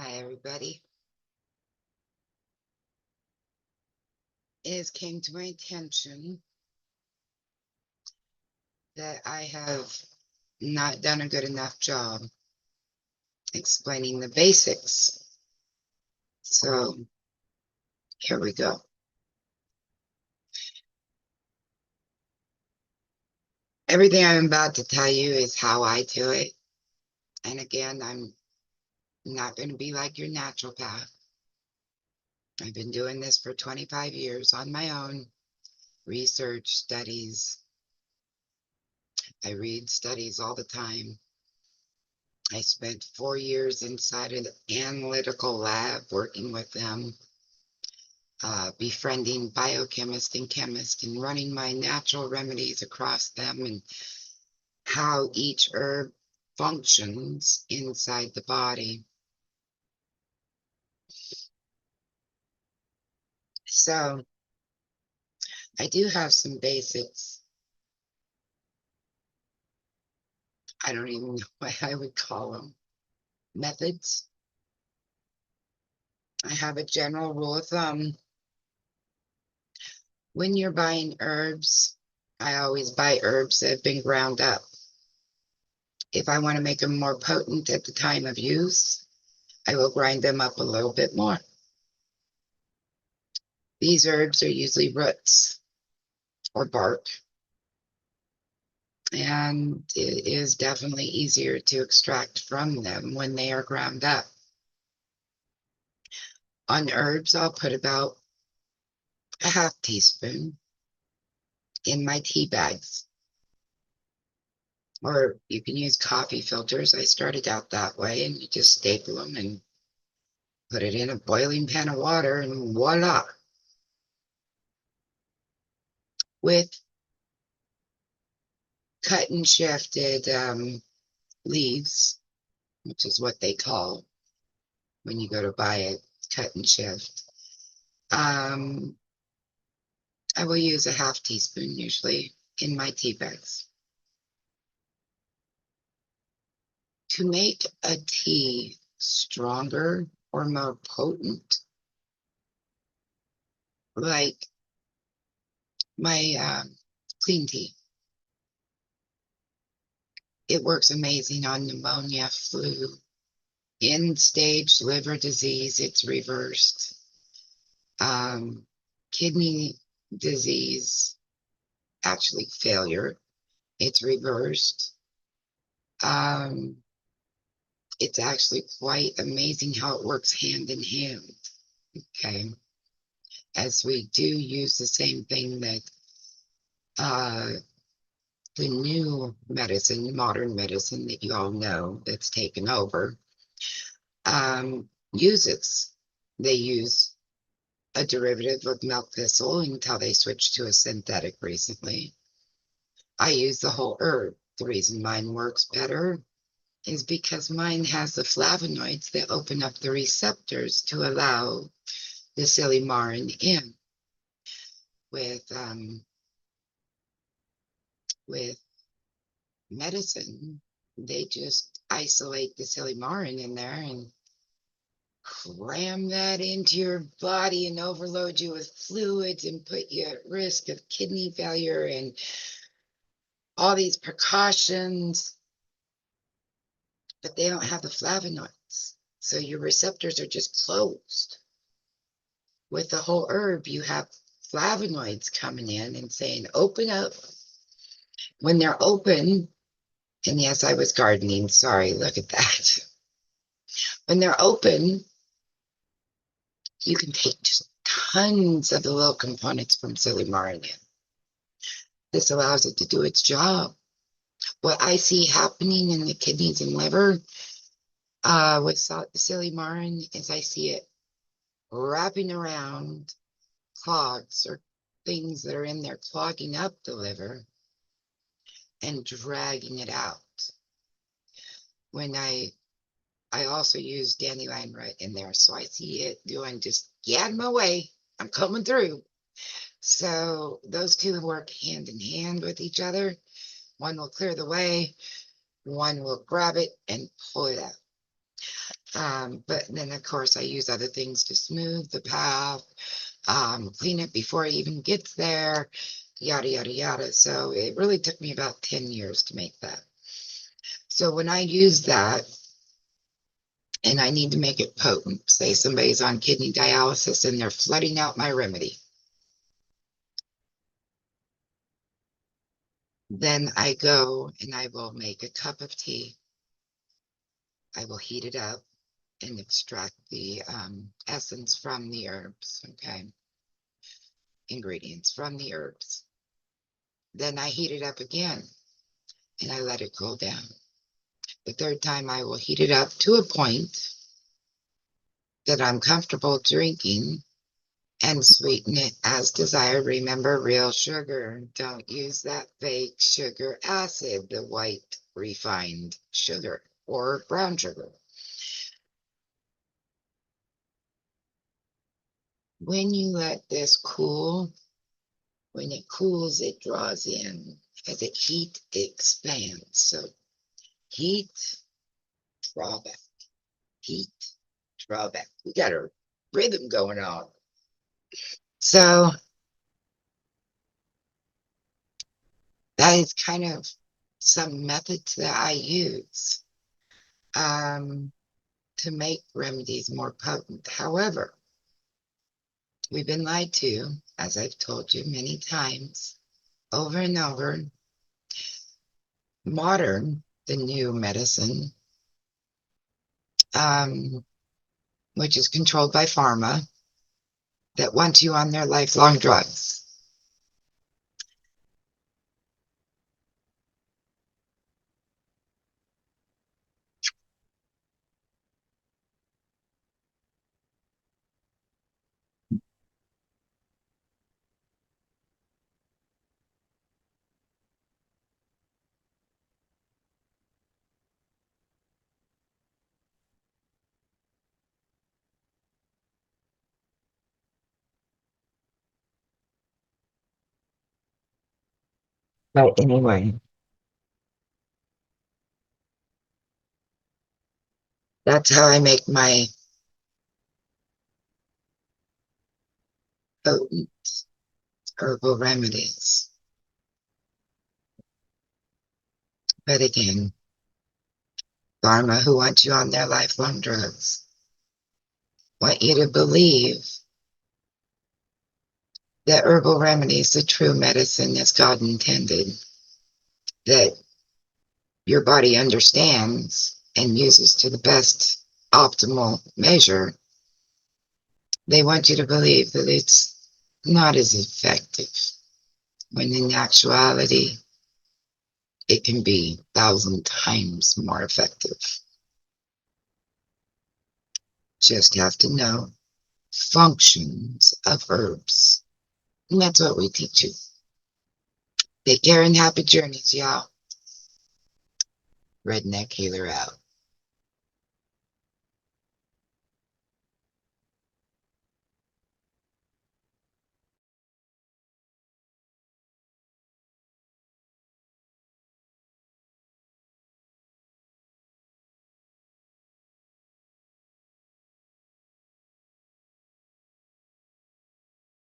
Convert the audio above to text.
Hi, everybody. It has came to my attention that I have not done a good enough job explaining the basics. So here we go. Everything I'm about to tell you is how I do it. And again, I'm not going to be like your naturopath. I've been doing this for 25 years on my own, research, studies. I read studies all the time. I spent 4 years inside an analytical lab working with them, befriending biochemists and chemists and running my natural remedies across them and how each herb functions inside the body. So I do have some basics. I don't even know what I would call them. Methods. I have a general rule of thumb. When you're buying herbs, I always buy herbs that have been ground up. If I want to make them more potent at the time of use, I will grind them up a little bit more. These herbs are usually roots or bark, and it is definitely easier to extract from them when they are ground up. On herbs, I'll put about a half teaspoon in my tea bags, or you can use coffee filters. I started out that way, and you just staple them and put it in a boiling pan of water, and voila. With cut and shifted leaves, which is what they call when you go to buy it, cut and shift. I will use a half teaspoon usually in my tea bags. To make a tea stronger or more potent, like my clean tea, it works amazing on pneumonia, flu, end-stage liver disease, it's reversed. Kidney disease, actually failure, it's reversed. It's actually quite amazing how it works hand in hand. Okay. As we do use the same thing that the new medicine, modern medicine that you all know that's taken over, uses. They use a derivative of milk thistle until they switched to a synthetic recently. I use the whole herb. The reason mine works better is because mine has the flavonoids that open up the receptors to allow the silymarin in. With medicine, they just isolate the silymarin in there and cram that into your body and overload you with fluids and put you at risk of kidney failure and all these precautions, but they don't have the flavonoids. So your receptors are just closed. With the whole herb, you have flavonoids coming in and saying, open up. When they're open, and yes, I was gardening. Sorry, look at that. When they're open, you can take just tons of the little components from silymarin in. This allows it to do its job. What I see happening in the kidneys and liver with silymarin is I see it wrapping around clogs or things that are in there clogging up the liver and dragging it out. When I also use dandelion root in there, so I see it doing just get out of my way. I'm coming through. So those two work hand in hand with each other. One will clear the way, one will grab it and pull it out. But then, of course, I use other things to smooth the path, clean it before it even gets there, yada, yada, yada. So it really took me about 10 years to make that. So when I use that and I need to make it potent, say somebody's on kidney dialysis and they're flooding out my remedy, then I go and I will make a cup of tea. I will heat it up and extract the essence from the herbs, okay? Ingredients from the herbs. Then I heat it up again and I let it cool down. The third time, I will heat it up to a point that I'm comfortable drinking and sweeten it as desired. Remember, real sugar. Don't use that fake sugar acid, the white refined sugar or brown sugar. When you let this cool, when it cools, it draws in. As it heat, it expands. So heat, drawback, heat, drawback. We got a rhythm going on. So that is kind of some methods that I use um, to make remedies more potent. However, we've been lied to, as I've told you many times, over and over. Modern, the new medicine, um, which is controlled by pharma, that wants you on their lifelong drugs. But anyway, that's how I make my potent herbal remedies. But again, pharma who want you on their lifelong drugs want you to believe that herbal remedies, the true medicine as God intended, that your body understands and uses to the best optimal measure. They want you to believe that it's not as effective, when in actuality, it can be 1,000 times more effective. Just have to know functions of herbs. And that's what we teach you. Take care and happy journeys, y'all. Redneck Healer out.